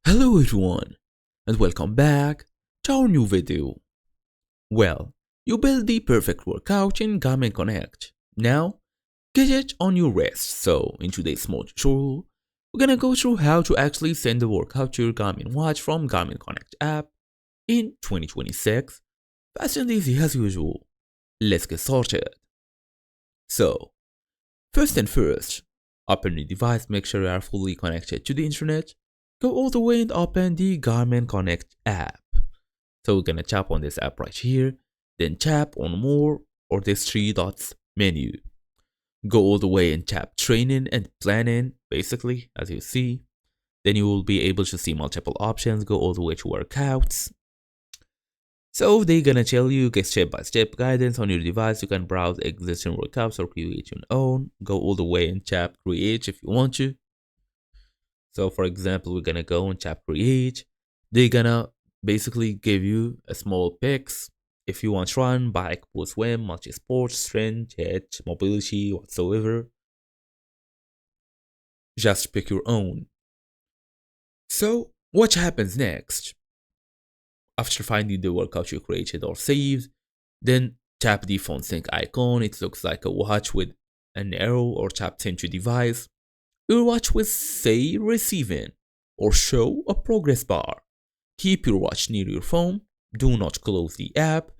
Hello everyone, and welcome back to our new video. Well, you built the perfect workout in Garmin Connect. Now, get it on your wrist. So, in today's small tutorial, we're gonna go through how to actually send the workout to your Garmin watch from Garmin Connect app in 2026. Fast and easy as usual. Let's get started. So, first and first, open your device, make sure you are fully connected to the internet. Go all the way and open the Garmin Connect app. So we're gonna tap on this app right here, then tap on more or this three dots menu. Go all the way and tap training and planning, basically, as you see. Then you will be able to see multiple options. Go all the way to workouts. So they're gonna tell you get step-by-step guidance on your device. You can browse existing workouts or create your own. Go all the way and tap create if you want to. So for example, we're gonna go and tap create. They're gonna basically give you a small picks. If you want run, bike, pool, swim, multi-sport, strength, hit, mobility, whatsoever. Just pick your own. So what happens next? After finding the workout you created or saved, then tap the phone sync icon. It looks like a watch with an arrow, or tap send to device. Your watch will say receiving or show a progress bar. Keep your watch near your phone. Do not close the app.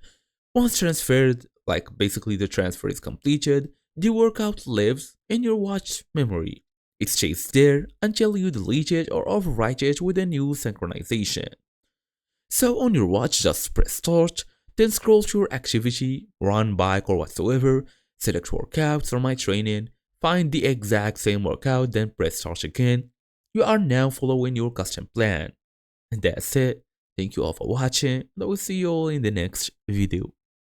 Once transferred, like basically the transfer is completed, the workout lives in your watch memory. It stays there until you delete it or overwrite it with a new synchronization. So on your watch, just press start, then scroll to your activity, run, bike, or whatsoever, select workouts or my training, find the exact same workout, then press start again. You are now following your custom plan. And that's it. Thank you all for watching, and I will see you all in the next video.